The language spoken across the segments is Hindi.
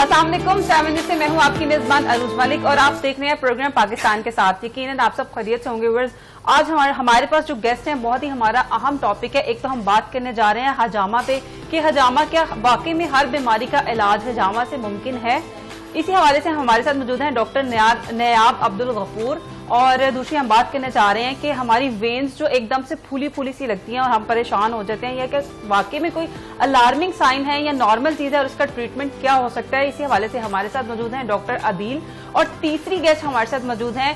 अस्सलाम वालेकुम, 7 न्यूज़ से मैं हूं आपकी मेजबान अरूज मलिक और आप देख रहे हैं प्रोग्राम पाकिस्तान के साथ। यकीनन आप सब खैरियत से होंगे व्यूअर्स। आज हमारे पास जो गेस्ट हैं बहुत ही हमारा अहम टॉपिक है। एक तो हम बात करने जा रहे हैं हजामा पे कि हजामा क्या वाकई में हर बीमारी का इलाज हजामा से मुमकिन है। इसी हवाले से हमारे साथ मौजूद हैं डॉक्टर नयाब अब्दुल गफूर। और दूसरी हम बात करने चाह रहे हैं कि हमारी वेन्स जो एकदम से फूली फूली सी लगती हैं और हम परेशान हो जाते हैं, या क्या वाकई में कोई अलार्मिंग साइन है या नॉर्मल चीज है और उसका ट्रीटमेंट क्या हो सकता है। इसी हवाले से हमारे साथ मौजूद हैं डॉक्टर अदील। और तीसरी गेस्ट हमारे साथ मौजूद हैं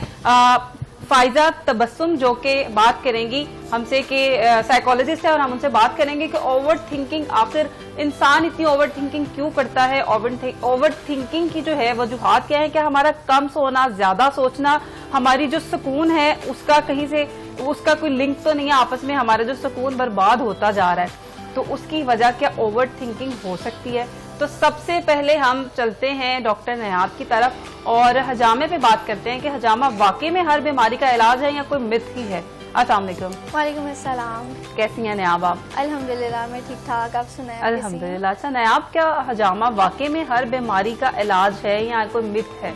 फाइजा तबस्सुम, जो कि बात करेंगी हमसे कि साइकोलॉजिस्ट है और हम उनसे बात करेंगे कि ओवर थिंकिंग, आखिर इंसान इतनी ओवर थिंकिंग क्यों करता है। ओवर थिंकिंग की जो है वजूहात क्या है, क्या हमारा कम सोना, ज्यादा सोचना, हमारी जो सुकून है उसका कहीं से उसका कोई लिंक तो नहीं है आपस में, हमारा जो सुकून बर्बाद होता जा रहा है, तो उसकी वजह क्या ओवर थिंकिंग हो सकती है। तो सबसे पहले हम चलते हैं डॉक्टर नयाब की तरफ और हजामे पे बात करते हैं कि हजामा वाकई में हर बीमारी का इलाज है या कोई मिथ ही है। अस्सलाम वालेकुम। वालेकुम अस्सलाम। कैसी हैं नयाब आप? अल्हम्दुलिल्लाह मैं ठीक ठाक, आप सुनाएं? अल्हम्दुलिल्लाह। अच्छा नयाब, क्या हजामा वाकई में हर बीमारी का इलाज है या कोई मिथ है?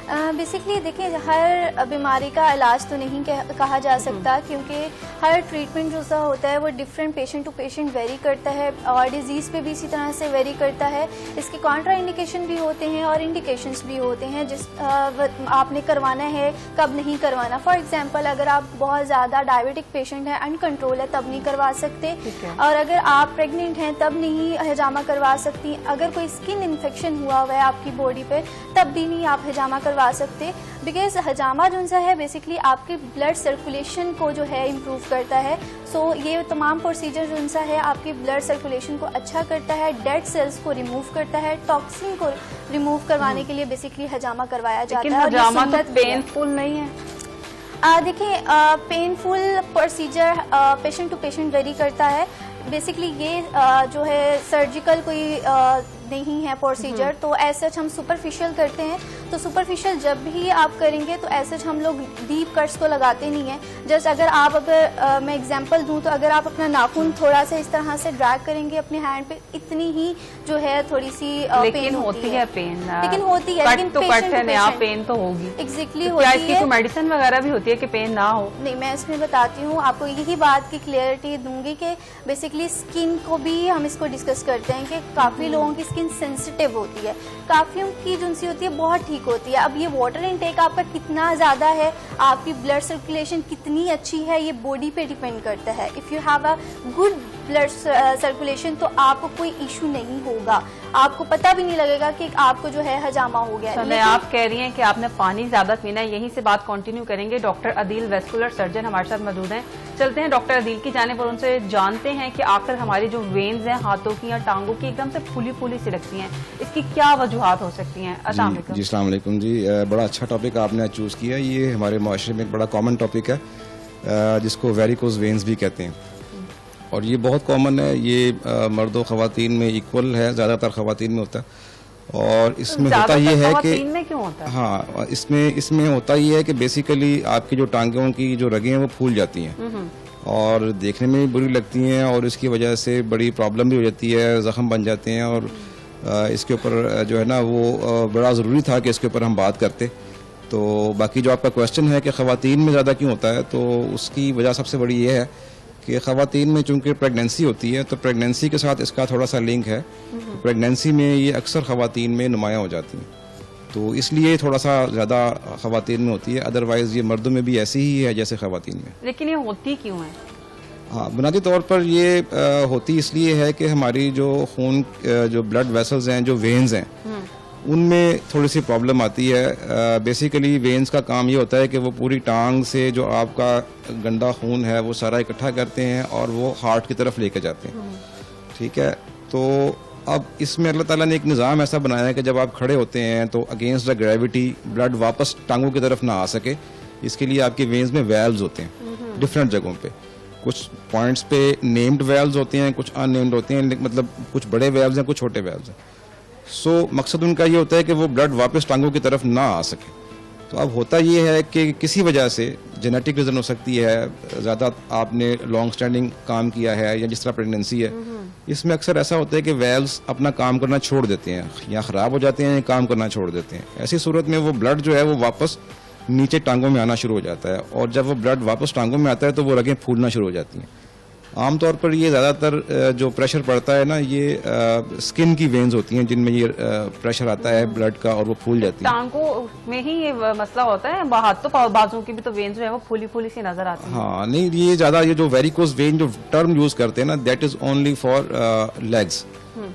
बेसिकली देखिए, हर बीमारी का इलाज तो नहीं कहा जा सकता, क्योंकि हर ट्रीटमेंट जो सा होता है वो different patient to patient vary करता है और डिजीज़ पे भी इसी तरह से वेरी करता है। इसके कॉन्ट्रा इंडिकेशन भी होते हैं और इंडिकेशंस भी होते हैं जिस आपने करवाना है कब नहीं करवाना। फॉर एग्जांपल, अगर आप बहुत ज़्यादा डायबिटिक पेशेंट हैं, अनकंट्रोल है, तब नहीं करवा सकते, और अगर आप प्रेग्नेंट हैं तब नहीं हजामा करवा सकती। अगर कोई स्किन इन्फेक्शन हुआ है आपकी बॉडी पे तब भी नहीं आप हजामा करवा सकते, बिकॉज हजामा जो सा है बेसिकली आपके ब्लड सर्कुलेशन को जो है इम्प्रूव करता है। सो ये तमाम प्रोसीजर जो सा है आपकी ब्लड सर्कुलेशन को अच्छा करता है, डेड सेल्स को रिमूव करता है, टॉक्सिन को रिमूव करवाने के लिए बेसिकली हजामा करवाया जाता है। हजामा तो पेनफुल नहीं है? देखिए, painful procedure patient to patient vary करता है। बेसिकली ये जो है सर्जिकल कोई नहीं है प्रोसीजर, तो ऐसा हम सुपरफिशियल करते हैं। तो सुपरफिशियल जब भी आप करेंगे तो ऐसे हम लोग डीप कट्स तो लगाते नहीं है। जस्ट अगर मैं एग्जांपल दूं तो अगर आप अपना नाखून थोड़ा सा इस तरह से ड्रैग करेंगे अपने हैंड पे, इतनी ही जो है थोड़ी सी पेन होती है। लेकिन होती है, लेकिन पेन तो होगी। एग्जैक्टली होती है। इसकी मेडिसिन वगैरह भी होती है कि पेन ना हो? नहीं, मैं इसमें बताती हूँ आपको, यही बात की क्लियरिटी दूंगी कि बेसिकली स्किन को भी हम इसको डिस्कस करते हैं कि काफी लोगों की स्किन सेंसिटिव होती है, काफियों की जिनसी होती है बहुत ठीक होती है। अब ये वाटर इनटेक आपका कितना ज्यादा है, आपकी ब्लड सर्कुलेशन कितनी अच्छी है, ये बॉडी पे डिपेंड करता है। If you have a good blood circulation तो आपको कोई इशू नहीं होगा, आपको पता भी नहीं लगेगा कि आपको जो है हजामा हो गया। लेकिन आप कह रही हैं कि आपने पानी ज्यादा पीना है, यहीं से बात कंटिन्यू करेंगे। डॉक्टर अदील वेस्कुलर सर्जन हमारे साथ मौजूद हैं। चलते हैं डॉक्टर अदील की जानिब और उनसे जानते हैं कि आखिर हमारी जो वेन्स हैं हाथों की या टांगों की एकदम से फूली फूली सी लगती हैं, इसकी क्या वजूहात हो सकती हैं। अस्सलाम वालेकुम। जी अस्सलाम वालेकुम जी, बड़ा अच्छा टॉपिक आपने चूज किया। ये हमारे माशरे में एक बड़ा कॉमन टॉपिक है जिसको वेरिकोज वेन्स भी कहते हैं, और ये बहुत कॉमन है। ये मर्दों ख़वातीन में इक्वल है, ज़्यादातर ख़वातीन में होता है। और इसमें होता ये है कि क्यों होता है? हाँ, इसमें होता ये है कि बेसिकली आपकी जो टांगों की जो रगें हैं वो फूल जाती हैं और देखने में भी बुरी लगती हैं, और इसकी वजह से बड़ी प्रॉब्लम भी हो जाती है, ज़ख्म बन जाते हैं। और इसके ऊपर जो है ना वो बड़ा ज़रूरी था कि इसके ऊपर हम बात करते। तो बाकी जो आपका क्वेश्चन है कि ख़वातीन में ज़्यादा क्यों होता है, तो उसकी वजह सबसे बड़ी ये है कि ख़वातीन में चूंकि प्रेगनेंसी होती है तो प्रेगनेंसी के साथ इसका थोड़ा सा लिंक है। प्रेगनेंसी में ये अक्सर ख़वातीन में नुमायाँ हो जाती हैं, तो इसलिए थोड़ा सा ज़्यादा ख़वातीन में होती है। अदरवाइज़ ये मर्दों में भी ऐसी ही है जैसे ख़वातीन में। लेकिन ये होती क्यों है? हाँ, बुनियादी तौर पर ये होती इसलिए है कि हमारी जो खून जो ब्लड वेसल्स हैं, जो वेन्स हैं, उनमें थोड़ी सी प्रॉब्लम आती है। बेसिकली वेन्स का काम ये होता है कि वो पूरी टांग से जो आपका गंदा खून है वो सारा इकट्ठा करते हैं और वो हार्ट की तरफ लेके जाते हैं। ठीक है, तो अब इसमें अल्लाह ताला ने एक निज़ाम ऐसा बनाया है कि जब आप खड़े होते हैं तो अगेंस्ट द ग्रेविटी ब्लड वापस टांगों की तरफ ना आ सके, इसके लिए आपके वेन्स में वेल्व्स होते हैं डिफरेंट जगहों पे। कुछ पॉइंट्स पे नेम्ड वेल्व्स होते हैं, कुछ अननेम्ड होते हैं, मतलब कुछ बड़े वेल्व्स हैं, कुछ छोटे वेल्व्स हैं। सो मकसद उनका ये होता है कि वो ब्लड वापस टांगों की तरफ ना आ सके। तो अब होता ये है कि किसी वजह से जेनेटिक रीज़न हो सकती है, ज़्यादा आपने लॉन्ग स्टैंडिंग काम किया है या जिस तरह प्रेगनेंसी है, इसमें अक्सर ऐसा होता है कि वेल्व्स अपना काम करना छोड़ देते हैं, या ख़राब हो जाते हैं या काम करना छोड़ देते हैं। ऐसी सूरत में वो ब्लड जो है वो वापस नीचे टांगों में आना शुरू हो जाता है, और जब वो ब्लड वापस टांगों में आता है तो वो रगें फूलना शुरू हो जाती हैं। आमतौर पर ये ज़्यादातर जो प्रेशर पड़ता है ना, ये स्किन की वेन्स होती हैं जिनमें ये प्रेशर आता है ब्लड का, और वो फूल जाती हैं। टांगों में ही ये मसला होता है, हाथों बाजू की भी तो वेन्स जो है वो फूली फूली सी नजर आती है। हाँ नहीं, ये ज़्यादा ये जो वेरिकोज वेन जो टर्म यूज़ करते हैं ना, that is only for legs,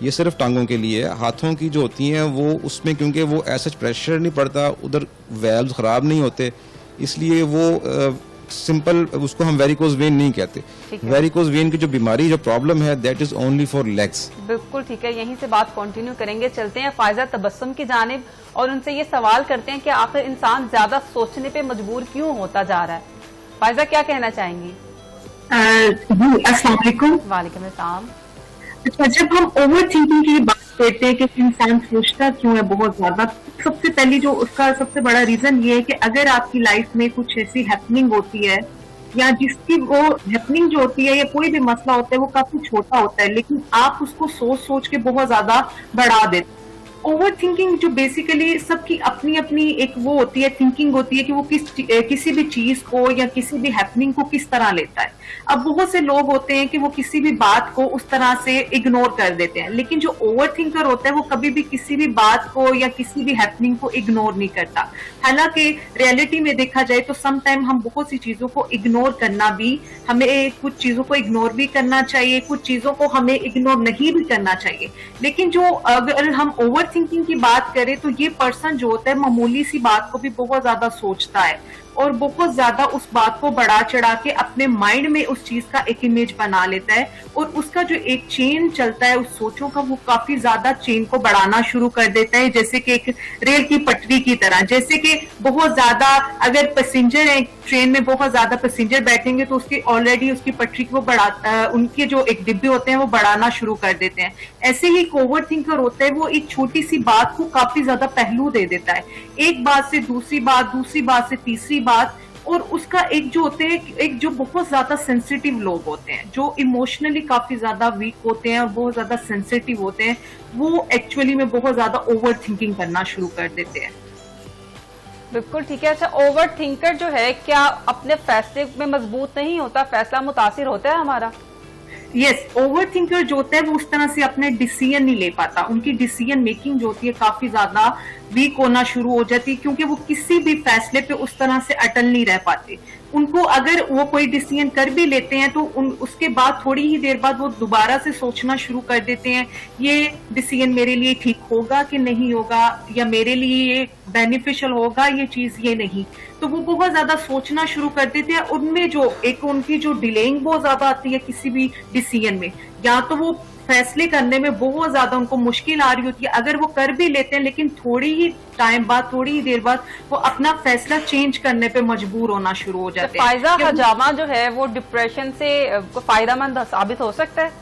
ये सिर्फ टांगों के लिए है। हाथों की जो होती हैं वो उसमें क्योंकि वो ऐसा प्रेशर नहीं पड़ता, उधर वेल्व्स ख़राब नहीं होते, इसलिए वो सिंपल उसको हम वेरिकोज वेन नहीं कहते। वेरिकोज वेन की जो बीमारी, जो प्रॉब्लम है, that is only for legs. बिल्कुल ठीक है, यहीं से बात कंटिन्यू करेंगे। चलते हैं फायजा तबस्सुम की जानिब और उनसे ये सवाल करते हैं कि आखिर इंसान ज्यादा सोचने पे मजबूर क्यों होता जा रहा है। फायजा, क्या कहना चाहेंगी? अस्सलाम वालेकुम। वालेकुम अस्सलाम। अच्छा, जब हम ओवर थिंकिंग की बात करते हैं कि इंसान सोचता क्यों है बहुत ज्यादा, सबसे पहली जो उसका सबसे बड़ा रीजन ये है कि अगर आपकी लाइफ में कुछ ऐसी हैपनिंग होती है, या जिसकी वो हैपनिंग जो होती है या कोई भी मसला होता है वो काफी छोटा होता है, लेकिन आप उसको सोच सोच के बहुत ज्यादा बढ़ा देते। ओवर थिंकिंग जो बेसिकली सबकी अपनी अपनी एक वो होती है, थिंकिंग होती है कि वो किसी भी चीज को या किसी भी हैपनिंग को किस तरह लेता है। अब बहुत से लोग होते हैं कि वो किसी भी बात को उस तरह से इग्नोर कर देते हैं, लेकिन जो ओवर थिंकर होता है वो कभी भी किसी भी बात को या किसी भी हैपनिंग को इग्नोर नहीं करता। हालांकि रियलिटी में देखा जाए तो सम टाइम हम बहुत सी चीजों को इग्नोर करना भी, हमें कुछ चीजों को इग्नोर भी करना चाहिए, कुछ चीजों को हमें इग्नोर नहीं भी करना चाहिए। लेकिन जो अगर हम ओवर थिंकिंग की बात करें तो ये पर्सन जो होता है मामूली सी बात को भी बहुत ज्यादा सोचता है, और बहुत ज्यादा उस बात को बढ़ा चढ़ा के अपने माइंड में उस चीज का एक इमेज बना लेता है, और उसका जो एक चेन चलता है उस सोचों का, वो काफी ज्यादा चेन को बढ़ाना शुरू कर देता है, जैसे कि एक रेल की पटरी की तरह। जैसे कि बहुत ज्यादा अगर पैसेंजर है, ट्रेन में बहुत ज्यादा पैसेंजर बैठेंगे तो उसकी ऑलरेडी उसकी पटरी को उनके जो एक डिब्बे होते हैं वो बढ़ाना शुरू कर देते हैं। ऐसे ही एक ओवर थिंकर होता है, वो एक छोटी सी बात को काफी ज्यादा पहलू दे देता है, एक बात से दूसरी बात, दूसरी बात से तीसरी बात। और उसका एक जो होते हैं, एक जो बहुत ज्यादा सेंसिटिव लोग होते हैं, जो इमोशनली काफी ज्यादा वीक होते हैं और बहुत ज्यादा सेंसिटिव होते हैं, वो एक्चुअली में बहुत ज्यादा ओवर थिंकिंग करना शुरू कर देते हैं। बिल्कुल ठीक है। अच्छा, ओवर थिंकर जो है क्या अपने फैसले में मजबूत नहीं होता, फैसला मुतासिर होता है हमारा? यस, ओवर थिंकर जो होता है वो उस तरह से अपने डिसीजन नहीं ले पाता, उनकी डिसीजन मेकिंग जो होती है काफी ज्यादा वीक होना शुरू हो जाती है, क्योंकि वो किसी भी फैसले पे उस तरह से अटल नहीं रह पाते। उनको अगर वो कोई डिसीजन कर भी लेते हैं तो उसके बाद थोड़ी ही देर बाद वो दोबारा से सोचना शुरू कर देते हैं, ये डिसीजन मेरे लिए ठीक होगा कि नहीं होगा, या मेरे लिए ये बेनिफिशियल होगा ये चीज ये नहीं। तो वो बहुत ज्यादा सोचना शुरू कर देते हैं। उनमें जो एक उनकी जो डिलेइंग बहुत ज्यादा आती है किसी भी डिसीजन में, या तो वो फैसले करने में बहुत ज्यादा उनको मुश्किल आ रही होती है, अगर वो कर भी लेते हैं लेकिन थोड़ी ही टाइम बाद, थोड़ी ही देर बाद वो अपना फैसला चेंज करने पे मजबूर होना शुरू हो जाते हैं। फायजा, हजामा जो है वो डिप्रेशन से फायदेमंद साबित हो सकता है?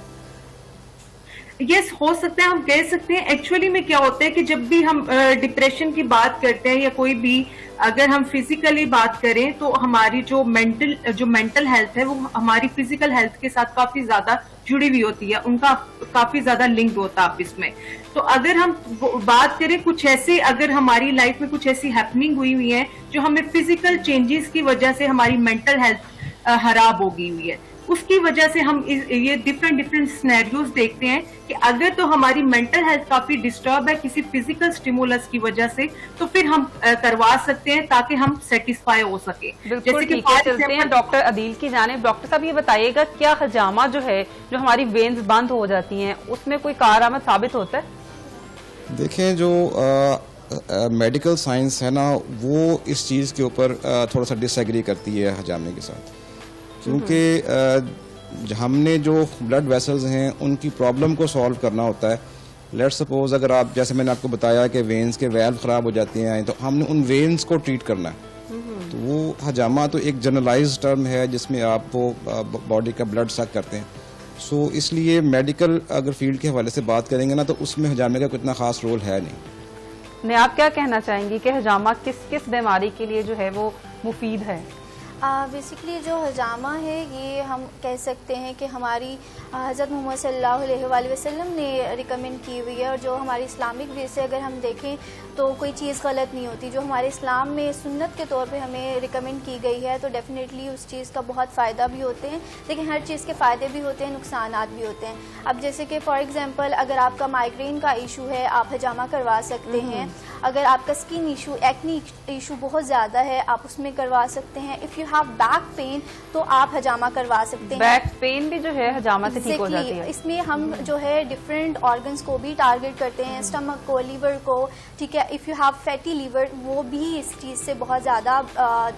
यस, हो सकता है, हम कह सकते हैं। एक्चुअली में क्या होता है कि जब भी हम डिप्रेशन की बात करते हैं, या कोई भी अगर हम फिजिकली बात करें, तो हमारी जो मेंटल हेल्थ है वो हमारी फिजिकल हेल्थ के साथ काफी ज्यादा जुड़ी हुई होती है, उनका काफी ज्यादा लिंक होता है आपस में। तो अगर हम बात करें कुछ ऐसे, अगर हमारी लाइफ में कुछ ऐसी हैपनिंग हुई हुई है जो हमें फिजिकल चेंजेस की वजह से हमारी मेंटल हेल्थ खराब हो गई हुई है, उसकी वजह से हम ये डिफरेंट सिनेरियोज देखते हैं कि अगर तो हमारी मेंटल हेल्थ काफी डिस्टर्ब है किसी फिजिकल स्टिमुलस की वजह से, तो फिर हम करवा सकते हैं ताकि हम सेटिस्फाई हो सके। जैसे कि चलते हैं डॉक्टर अदील की जानिब। डॉक्टर साहब, ये बताइएगा, क्या हजामा जो है, जो हमारी वेन्स बंद हो जाती हैं, उसमें कोई कारआमद साबित होता है? देखें, जो मेडिकल साइंस है ना, वो इस चीज़ के ऊपर थोड़ा सा डिसएग्री करती है हजामे के साथ, क्योंकि हमने जो ब्लड वेसल्स हैं उनकी प्रॉब्लम को सॉल्व करना होता है। लेट्स सपोज अगर आप, जैसे मैंने आपको बताया कि वेन्स के वेल्व ख़राब हो जाते हैं, तो हमने उन वेन्स को ट्रीट करना है। तो वो हजामा तो एक जनरलाइज टर्म है जिसमें आप वो बॉडी का ब्लड सक करते हैं। सो इसलिए मेडिकल अगर फील्ड के हवाले से बात करेंगे ना, तो उसमें हजामे का कोई इतना ख़ास रोल है नहीं। ने आप क्या कहना चाहेंगी कि हजामा किस किस बीमारी के लिए जो है वो मुफीद है? बेसिकली जो हजामा है ये हम कह सकते हैं कि हमारी हज़रत मोहम्मद सल्लल्लाहु अलैहि वसल्लम ने रिकमेंड की हुई है, और जो हमारी इस्लामिक वे से अगर हम देखें तो कोई चीज़ गलत नहीं होती। जो हमारे इस्लाम में सुन्नत के तौर पे हमें रिकमेंड की गई है तो डेफिनेटली उस चीज़ का बहुत फ़ायदा भी होते हैं, लेकिन हर चीज़ के फ़ायदे भी होते हैं, नुकसानात भी होते हैं। अब जैसे कि फॉर एग्ज़ाम्पल अगर आपका माइग्रेन का इशू है आप हजामा करवा सकते हैं। अगर आपका स्किन इशू, एक्नी इशू बहुत ज़्यादा है आप उसमें करवा सकते हैं। If you have back pain तो आप हजामा करवा सकते हैं। बैक पेन भी जो है हजामा से ठीक हो जाती है। इसमें हम जो है डिफरेंट ऑर्गन्स को भी टारगेट करते हैं, स्टमक को, लीवर को, ठीक है। If you have fatty liver वो भी इस चीज़ से बहुत ज़्यादा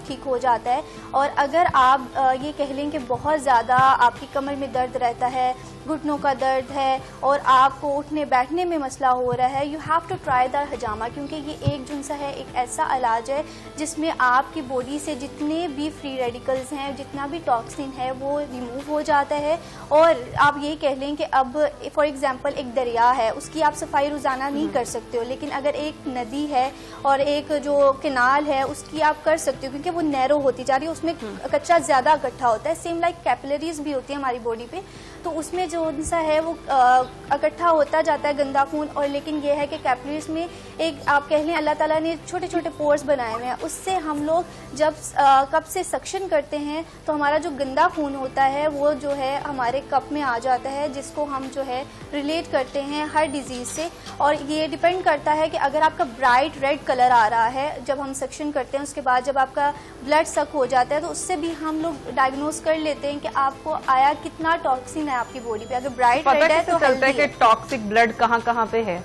ठीक हो जाता है। और अगर आप ये कह लें कि बहुत ज़्यादा आपकी कमर में दर्द रहता है, घुटनों का दर्द है और आपको उठने बैठने में मसला हो रहा है, you have to try the हजामा, क्योंकि ये एक जुनसा है, एक ऐसा इलाज है जिसमें आपकी बॉडी से जितने भी फ्री रेडिकल्स हैं, जितना भी टॉक्सिन है वो रिमूव हो जाता है। और आप ये कह लें कि अब फॉर एग्जांपल एक दरिया है, उसकी आप सफाई रोज़ाना नहीं कर सकते हो, लेकिन अगर एक नदी है और एक जो केनाल है उसकी आप कर सकते हो, क्योंकि वो नैरो होती जा रही है, उसमें कचरा ज़्यादा इकट्ठा होता है। सेम लाइक कैपिलरीज भी होती है हमारी बॉडी पे, तो उसमें जो सा है वो इकट्ठा होता जाता है गंदा खून। और लेकिन ये है कि कैपिलरीज में एक आप कह लें अल्लाह ताला ने छोटे छोटे पोर्स बनाए हुए हैं, उससे हम लोग जब कप से सक्शन करते हैं तो हमारा जो गंदा खून होता है वो जो है हमारे कप में आ जाता है, जिसको हम जो है रिलेट करते हैं हर डिजीज़ से। और ये डिपेंड करता है कि अगर आपका ब्राइट रेड कलर आ रहा है जब हम सक्शन करते हैं, उसके बाद जब आपका ब्लड सक हो जाता है तो उससे भी हम लोग डायग्नोज कर लेते हैं कि आपको आया कितना टॉक्सिन है आपकी बॉडी पे। अगर ब्राइट रेड है तो चलता है कि टॉक्सिक ब्लड कहाँ कहाँ पे है।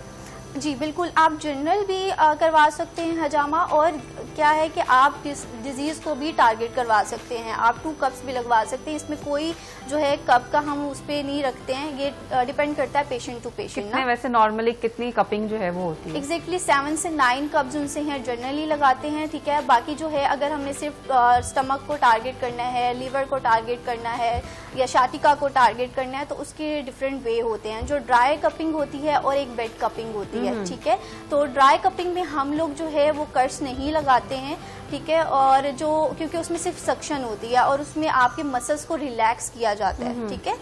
जी बिल्कुल, आप जनरल भी करवा सकते हैं हजामा, और क्या है कि आप डिजीज़ को भी टारगेट करवा सकते हैं। आप 2 कप्स भी लगवा सकते हैं, इसमें कोई जो है कप का हम उस पर नहीं रखते हैं, ये डिपेंड करता है पेशेंट टू पेशेंट ना। वैसे नॉर्मली कितनी कपिंग जो है वो होती है? एग्जैक्टली 7 से 9 कप्स उनसे हैं जनरली लगाते हैं, ठीक है। बाकी जो है अगर हमने सिर्फ स्टमक को टारगेट करना है, लीवर को टारगेट करना है या शातिका को टारगेट करना है तो उसके डिफरेंट वे होते हैं। जो ड्राई कपिंग होती है और एक वेट कपिंग होती है, ठीक है। तो ड्राई कपिंग में हम लोग जो है वो कर्स नहीं लगाते हैं, ठीक है। और जो क्योंकि उसमें सिर्फ सक्शन होती है और उसमें आपके मसल्स को रिलैक्स किया जाता है, ठीक है।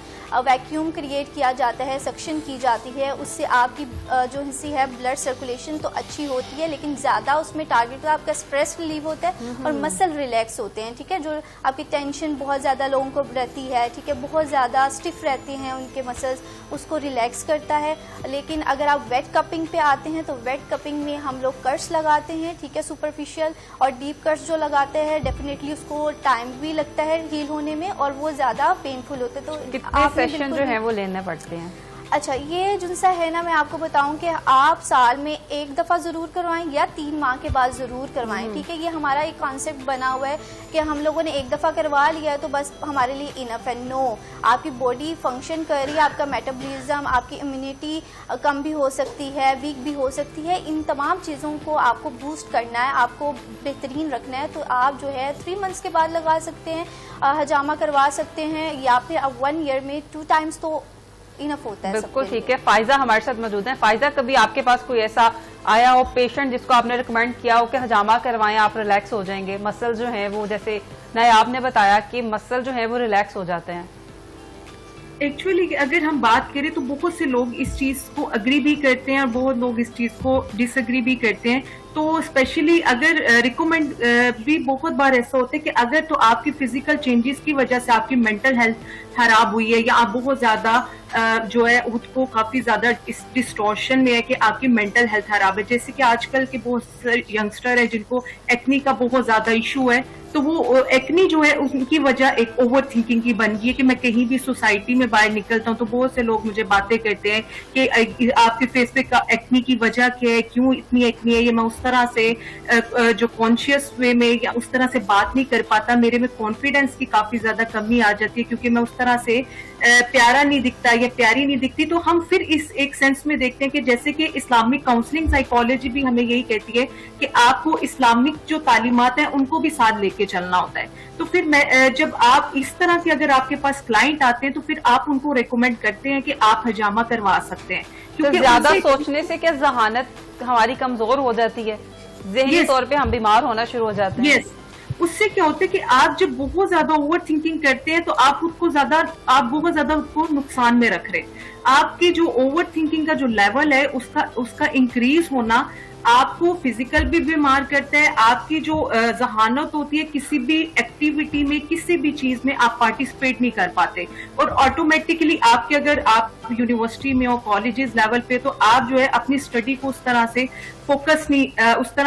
वैक्यूम क्रिएट किया जाता है, सक्शन की जाती है, उससे आपकी जो हिस्सी है ब्लड सर्कुलेशन तो अच्छी होती है, लेकिन ज़्यादा उसमें टारगेट आपका स्ट्रेस रिलीव होता है और मसल रिलैक्स होते हैं, ठीक है। जो आपकी टेंशन बहुत ज़्यादा लोगों को रहती है, ठीक है, बहुत ज़्यादा स्टिफ रहते हैं उनके मसल्स, उसको रिलैक्स करता है। लेकिन अगर आप वेट कपिंग पे आते हैं तो वेट कपिंग में हम लोग कर्स लगाते हैं, ठीक है, सुपरफिशियल। और डीप कर्स जो लगाते हैं डेफिनेटली उसको टाइम भी लगता है हील होने में और वो ज़्यादा पेनफुल होते हैं। तो कितने सेशन जो है वो लेने पड़ते हैं? अच्छा, ये जिनसा है ना, मैं आपको बताऊं कि आप साल में 1 दफ़ा ज़रूर करवाएं या 3 माह के बाद ज़रूर करवाएं, ठीक है। ये हमारा एक कॉन्सेप्ट बना हुआ है कि हम लोगों ने 1 दफ़ा करवा लिया है तो बस हमारे लिए इनफ है। नो, आपकी बॉडी फंक्शन कर रही है, आपका मेटाबॉलिज्म, आपकी इम्यूनिटी कम भी हो सकती है, वीक भी हो सकती है। इन तमाम चीज़ों को आपको बूस्ट करना है, आपको बेहतरीन रखना है, तो आप जो है 3 मंथ्स के बाद लगा सकते हैं, हजामा करवा सकते हैं, या फिर अब 1 ईयर में 2 टाइम्स तो इनफ होता है। बिल्कुल ठीक है। फायजा हमारे साथ मौजूद है। फायजा, कभी आपके पास कोई ऐसा आया हो पेशेंट जिसको आपने रिकमेंड किया हो कि हजामा करवाएं, आप रिलैक्स हो जाएंगे, मसल जो है वो, जैसे नए आपने बताया कि मसल जो है वो रिलैक्स हो जाते हैं? एक्चुअली अगर हम बात करें तो बहुत से लोग इस चीज को अग्री भी करते हैं और बहुत लोग इस चीज को डिसएग्री भी करते हैं। तो स्पेशली अगर रिकमेंड भी बहुत बार ऐसा होता है कि अगर तो आपकी फिजिकल चेंजेस की वजह से आपकी मेंटल हेल्थ खराब हुई है या आप बहुत ज्यादा जो है उसको काफी ज्यादा डिस्टॉर्शन में है कि आपकी मेंटल हेल्थ खराब है, जैसे कि आजकल के बहुत से यंगस्टर है जिनको एक्नी का बहुत ज्यादा इशू है, तो वो एक्नी जो है उनकी वजह एक ओवर थिंकिंग की बन गई है कि मैं कहीं भी सोसाइटी में बाहर निकलता हूँ तो बहुत से लोग मुझे बातें करते हैं कि आपके फेस पे एक्नी की वजह क्या है, क्यों इतनी एक्नी है, ये मैं उस तरह से जो कॉन्शियस वे में या उस तरह से बात नहीं कर पाता, मेरे में कॉन्फिडेंस की काफी ज्यादा कमी आ जाती है क्योंकि मैं उस तरह से प्यारा नहीं दिखता या प्यारी नहीं दिखती। तो हम फिर इस एक सेंस में देखते हैं कि जैसे कि इस्लामिक काउंसलिंग साइकोलॉजी भी हमें यही कहती है कि आपको इस्लामिक जो तालीमात हैं उनको भी साथ लेके चलना होता है। तो फिर मैं जब आप इस तरह के अगर आपके पास क्लाइंट आते हैं तो फिर आप उनको रेकमेंड करते हैं कि आप हजामा करवा सकते हैं, क्योंकि ज्यादा सोचने से क्या जहानत हमारी कमजोर हो जाती है, ज़हनी Yes. तौर पे हम बीमार होना शुरू हो जाते हैं। यस उससे क्या होता है कि आप जब बहुत ज्यादा ओवर थिंकिंग करते हैं तो आप बहुत ज्यादा उसको नुकसान में रख रहे हैं। आपकी जो ओवर थिंकिंग का जो लेवल है उसका इंक्रीज होना आपको फिजिकल भी बीमार करता है। आपकी जो जहानत होती है किसी भी एक्टिविटी में, किसी भी चीज में आप पार्टिसिपेट नहीं कर पाते, और ऑटोमेटिकली आपके, अगर आप यूनिवर्सिटी में हो, कॉलेजेस लेवल पे, तो आप जो है अपनी स्टडी को उस तरह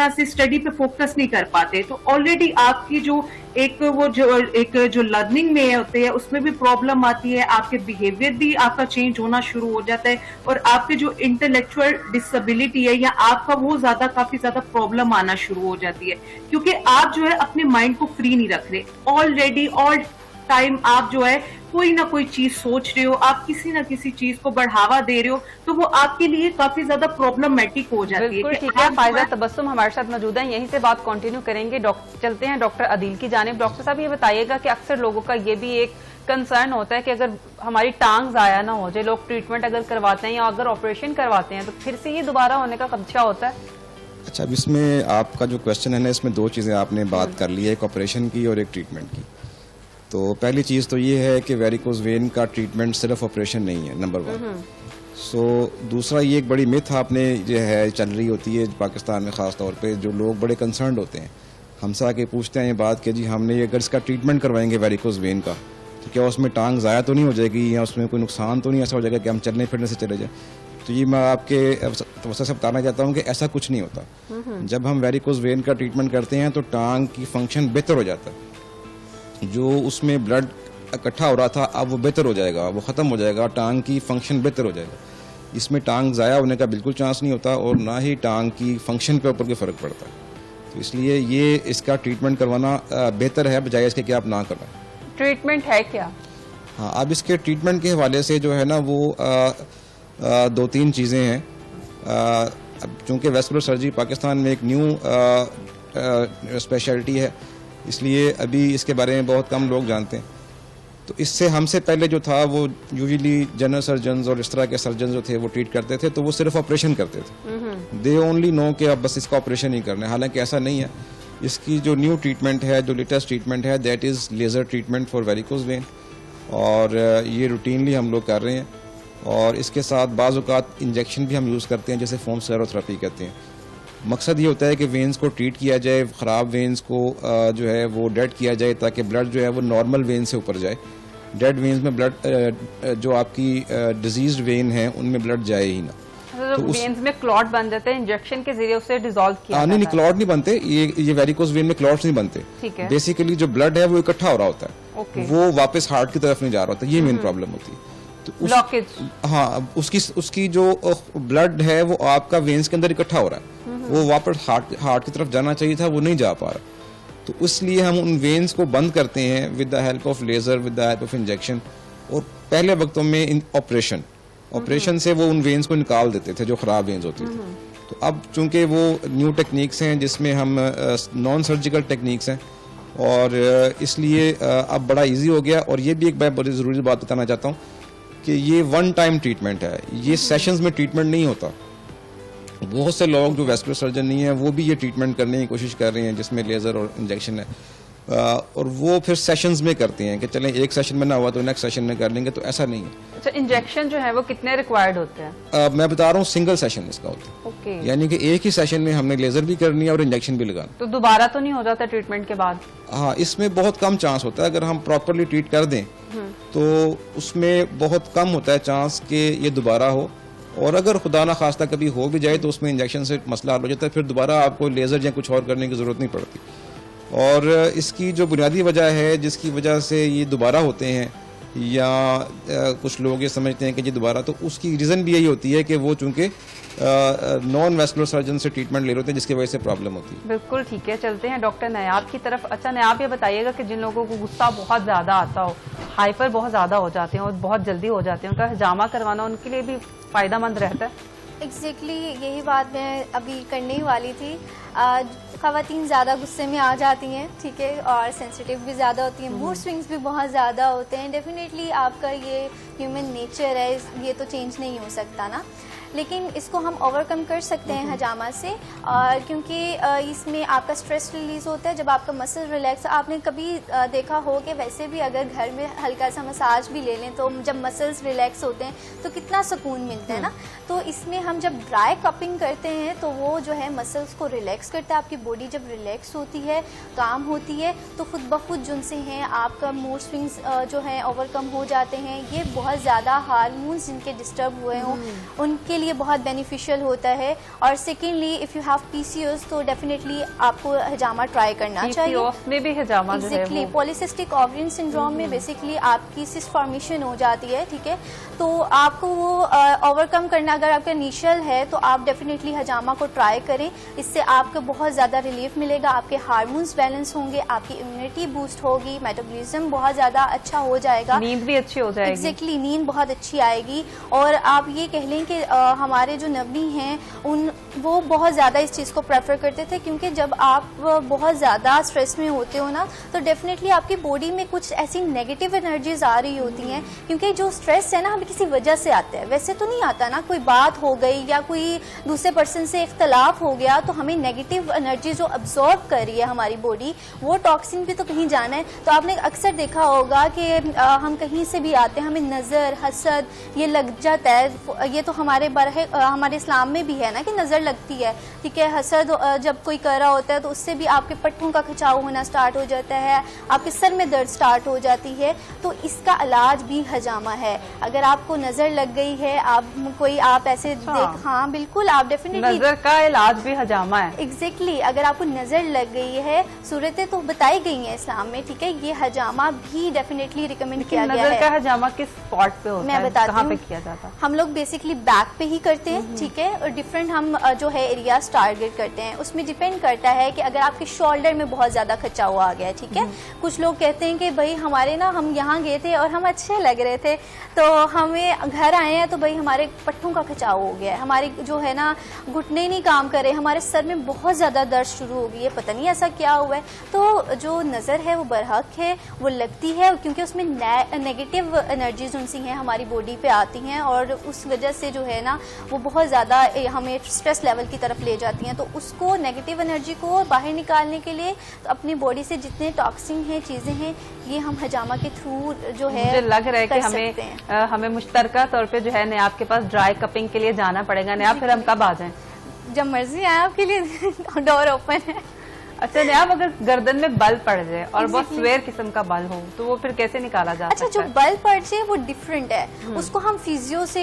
से स्टडी पे फोकस नहीं कर पाते। तो ऑलरेडी आपकी जो जो लर्निंग में होते हैं उसमें भी प्रॉब्लम आती है, आपके बिहेवियर भी आपका चेंज होना शुरू हो जाता है, और आपके जो इंटेलेक्चुअल डिसेबिलिटी है या आपका वो काफी ज्यादा प्रॉब्लम आना शुरू हो जाती है, क्योंकि आप जो है अपने माइंड को फ्री नहीं रख रहे। ऑलरेडी ऑल टाइम आप जो है कोई ना कोई चीज सोच रहे हो, आप किसी ना किसी चीज को बढ़ावा दे रहे हो, तो वो आपके लिए काफी ज्यादा प्रॉब्लमेटिक हो जाती है। बिल्कुल ठीक है। फायजा तबस्सुम हमारे साथ मौजूद है, यहीं से बात कंटिन्यू करेंगे। चलते हैं डॉक्टर अदील की जानिब। डॉक्टर साहब, ये बताइएगा कि अक्सर लोगों का ये भी एक कंसर्न होता है कि अगर हमारी टांग जाया ना हो जाए, लोग ट्रीटमेंट अगर करवाते हैं या अगर ऑपरेशन करवाते हैं तो फिर से ये दोबारा होने का खदशा होता है। अच्छा, अब इसमें आपका जो क्वेश्चन है ना, इसमें दो चीज़ें आपने बात कर ली है, एक ऑपरेशन की और एक ट्रीटमेंट की। तो पहली चीज़ तो ये है कि वेरिकोज वेन का ट्रीटमेंट सिर्फ ऑपरेशन नहीं है, नंबर 1। सो दूसरा, ये एक बड़ी मिथ आपने जो है चल रही होती है पाकिस्तान में, ख़ास तौर पे जो लोग बड़े कंसर्न होते हैं, हमसे आके पूछते हैं ये बात कि जी हमने ये अगर इसका ट्रीटमेंट करवाएंगे वेरिकोज वेन का, तो क्या उसमें टांग ज़ाया तो नहीं हो जाएगी या उसमें कोई नुकसान तो नहीं ऐसा हो जाएगा कि हम चलने फिरने से चले जाए? तो ये मैं आपके तवज्जो से बताना चाहता हूँ कि ऐसा कुछ नहीं होता। जब हम वेरिकोज वेन का ट्रीटमेंट करते हैं तो टांग की फंक्शन बेहतर हो जाता है। जो उसमें ब्लड इकट्ठा हो रहा था अब वो बेहतर हो जाएगा, वो ख़त्म हो जाएगा, टांग की फंक्शन बेहतर हो जाएगा। इसमें टांग ज़ाया होने का बिल्कुल चांस नहीं होता और ना ही टांग की फंक्शन के ऊपर कोई फ़र्क पड़ता है। तो इसलिए ये इसका ट्रीटमेंट करवाना बेहतर है बजाय इसके कि आप ना करवाएं। ट्रीटमेंट है क्या? हाँ, अब इसके ट्रीटमेंट के हवाले से जो है ना वो 2-3 चीज़ें हैं। अब चूँकि वेस्कुलर सर्जरी पाकिस्तान में एक न्यू स्पेशलिटी है, इसलिए अभी इसके बारे में बहुत कम लोग जानते हैं। तो इससे हमसे पहले जो था वो यूजुअली जनरल सर्जन्स और इस तरह के सर्जन जो थे वो ट्रीट करते थे, तो वो सिर्फ ऑपरेशन करते थे। दे ओनली नो कि अब बस इसका ऑपरेशन ही करना है, हालांकि ऐसा नहीं है। इसकी जो न्यू ट्रीटमेंट है, जो लेटेस्ट ट्रीटमेंट है, that is laser treatment for varicose vein, और ये रूटीनली हम लोग कर रहे हैं। और इसके साथ बाज़ औक़ात इंजेक्शन भी हम यूज़ करते हैं, जैसे फोम स्क्लेरोथेरेपी कहते हैं। मकसद ये होता है कि वेन्स को ट्रीट किया जाए, ख़राब वेन्स को जो है वो डेड किया जाए, ताकि ब्लड जो है वो नॉर्मल वेन से ऊपर जाए। डेड वेन्स में ब्लड जो आपकी डिजीज्ड वेन है उनमें ब्लड जाए ही ना। तो वेन्स में क्लॉट बन जाते हैं, इंजेक्शन के जरिए उसे डिसॉल्व किया नहीं, क्लॉट नहीं बनते, ये वेरिकोज वेन में क्लॉट्स नहीं बनते। ठीक है। बेसिकली जो ब्लड है वो इकट्ठा हो रहा होता है, वो वापस हार्ट की तरफ नहीं जा रहा होता, ये मेन प्रॉब्लम होती है। तो ब्लॉकेज, हाँ, उसकी जो ब्लड है वो आपका वेन्स के अंदर इकट्ठा हो रहा है, वो वापस हार्ट की तरफ जाना चाहिए था, वो नहीं जा पा रहा। तो इसलिए हम उन वेन्स को बंद करते हैं with the help of laser, with the help of injection. और पहले वक्तों में ऑपरेशन से वो उन वेन्स को निकाल देते थे जो खराब वेन्स होती थी। तो अब चूंकि वो न्यू टेक्निक्स हैं जिसमें हम नॉन सर्जिकल टेक्निक्स हैं, और इसलिए अब बड़ा इजी हो गया। और ये भी एक बड़ी ज़रूरी बात बताना चाहता हूँ कि ये 1 टाइम ट्रीटमेंट है, ये सेशंस में ट्रीटमेंट नहीं होता। बहुत से लोग जो वेस्कुलर सर्जन नहीं है वो भी ये ट्रीटमेंट करने की कोशिश कर रहे हैं जिसमें लेज़र और इंजेक्शन है, और वो फिर सेशंस में करते हैं कि चलें एक सेशन में ना हुआ तो नेक्स्ट सेशन में कर लेंगे, तो ऐसा नहीं है। अच्छा, इंजेक्शन जो है वो कितने रिक्वायर्ड होते हैं? मैं बता रहा हूँ सिंगल सेशन इसका होता है। ओके। यानी कि एक ही सेशन में हमने लेज़र भी करनी है और इंजेक्शन भी लगाना। तो दोबारा तो नहीं हो जाता ट्रीटमेंट के बाद? हाँ, इसमें बहुत कम चांस होता है। अगर हम प्रॉपरली ट्रीट कर दें तो उसमें बहुत कम होता है चांस कि ये दोबारा हो, और अगर खुदा ना खास्ता कभी हो भी जाए तो उसमें इंजेक्शन से मसला हल हो जाता है, फिर दोबारा आपको लेज़र या कुछ और करने की ज़रूरत नहीं पड़ती। और इसकी जो बुनियादी वजह है जिसकी वजह से ये दोबारा होते हैं, या कुछ लोग ये समझते हैं कि ये दोबारा, तो उसकी रीज़न भी यही होती है कि वो चूँकि नॉन वेस्कुलर सर्जन से ट्रीटमेंट ले रहे होते हैं, जिसकी वजह से प्रॉब्लम होती है। बिल्कुल ठीक है। चलते हैं डॉक्टर नयाब की तरफ। अच्छा नयाब, ये बताइएगा कि जिन लोगों को गुस्सा बहुत ज़्यादा आता हो, हाइपर बहुत ज़्यादा हो जाते हैं और बहुत जल्दी हो जाते हैं, उनका हिजामा करवाना उनके लिए भी फ़ायदेमंद रहता है? एग्जैक्टली यही बात मैं अभी करने ही वाली थी। ख़वातीन ज़्यादा गुस्से में आ जाती हैं, ठीक है, और सेंसिटिव भी ज़्यादा होती हैं, मूड स्विंग्स भी बहुत ज़्यादा होते हैं। डेफिनेटली आपका ये ह्यूमन नेचर है, ये तो चेंज नहीं हो सकता ना। लेकिन इसको हम ओवरकम कर सकते हैं हजामा से, क्योंकि इसमें आपका स्ट्रेस रिलीज होता है जब आपका मसल रिलैक्स। आपने कभी देखा हो कि वैसे भी अगर घर में हल्का सा मसाज भी ले लें तो जब मसल्स रिलैक्स होते हैं तो कितना सुकून मिलता है ना। तो इसमें हम जब ड्राई कपिंग करते हैं तो वो जो है मसल्स को रिलैक्स करता है। आपकी बॉडी जब रिलैक्स होती है, काम होती है, तो खुद ब खुद जिनसे हैं आपका मूड स्विंग्स जो है ओवरकम हो जाते हैं। ये बहुत ज़्यादा हार्मोन्स जिनके डिस्टर्ब हुए हों उनके लिए बहुत बेनिफिशियल होता है। और secondly if you have PCOS तो डेफिनेटली आपको हजामा ट्राई करना चाहिए। PCOS में भी हजामा जो है एग्जैक्टली, वो पॉलीसिस्टिक ओवरियन सिंड्रोम में बेसिकली आपकी सिस्ट फॉर्मेशन हो जाती है, ठीक है। तो आपको वो ओवरकम करना अगर आपका इनिशियल है तो आप डेफिनेटली हजामा को ट्राई करें। इससे आपको बहुत ज़्यादा रिलीफ मिलेगा, आपके हार्मोन्स बैलेंस होंगे, आपकी इम्यूनिटी बूस्ट होगी, मेटाबॉलिज्म बहुत ज़्यादा अच्छा हो जाएगा, नींद भी अच्छी हो जाएगी। एग्जैक्टली, नींद बहुत अच्छी आएगी। और आप ये कह लें कि हमारे जो नबी हैं वो बहुत ज़्यादा इस चीज़ को प्रेफर करते थे, क्योंकि जब आप बहुत ज़्यादा स्ट्रेस में होते हो ना तो डेफिनेटली आपकी बॉडी में कुछ ऐसी नेगेटिव एनर्जीज आ रही होती हैं। क्योंकि जो स्ट्रेस है ना हमें किसी वजह से आता है, वैसे तो नहीं आता ना, कोई बात हो गई या कोई दूसरे पर्सन से इख्तलाफ हो गया तो हमें नेगेटिव एनर्जी जो अब्जॉर्ब कर रही है हमारी बॉडी, वो टॉक्सिन भी तो कहीं जाना है। तो आपने अक्सर देखा होगा कि हम कहीं से भी आते हैं, हमें नज़र, हसद ये लग जाता है। ये तो हमारे हमारे इस्लाम में भी है ना कि नज़र लगती है, ठीक है। हसद जब कोई कर रहा होता है तो उससे भी आपके पट्टों का खिंचाव होना स्टार्ट हो जाता है, आपके सर में दर्द स्टार्ट हो जाती है। तो इसका इलाज भी हजामा है। अगर आपको नज़र लग गई है, आप ऐसे देख, हाँ बिल्कुल, आप डेफिनेटली नजर का इलाज भी हजामा है। एग्जैक्टली, अगर आपको नज़र लग गई है, सूरतें तो बताई गई हैं इस्लाम में, ठीक है। ये हजामा भी डेफिनेटली रिकमेंड किया गया है। नजर का हजामा किस स्पॉट पे होता है? मैं बताती कहाँ हूँ। पे किया जाता है? हम लोग बेसिकली बैक पे ही करते हैं, ठीक है। और डिफरेंट हम जो है एरियाज टारगेट करते हैं। उसमें डिपेंड करता है कि अगर आपके शोल्डर में बहुत ज़्यादा खिंचाव आ गया है, ठीक है। कुछ लोग कहते हैं कि भाई हमारे ना, हम यहाँ गए थे और हम अच्छे लग रहे थे, तो हमें घर आए हैं तो भाई हमारे पट्टों का खिंचाव हो गया है, हमारे जो है ना घुटने नहीं काम कर रहे, हमारे सर में बहुत ज़्यादा दर्द शुरू हो गई है, पता नहीं ऐसा क्या हुआ है। तो जो नज़र है वो बरहक है, वो लगती है, क्योंकि उसमें नेगेटिव एनर्जीज उनसी हैं हमारी बॉडी पे आती हैं और उस वजह से जो है ना वो बहुत ज़्यादा हमें स्ट्रेस लेवल की तरफ ले जाती हैं। तो उसको नेगेटिव एनर्जी को बाहर निकालने के लिए तो अपनी बॉडी से जितने टॉक्सिन हैं, चीज़ें हैं, ये हम हजामा के थ्रू जो है मुझे लग रहा है कि हमें मुश्तरका तौर पे जो है ने आपके पास ड्राई कपिंग के लिए जाना पड़ेगा। ने आप फिर हम कब आ जाएं? जब मर्जी आए, आपके लिए डोर ओपन है। अच्छा नयाब, अगर गर्दन में बल पड़ जाए और बहुत स्वेयर किस्म का बल हो तो वो फिर कैसे निकाला जा सकता है? अच्छा, जो बल पड़ जाए वो डिफरेंट है, उसको हम फिजियो से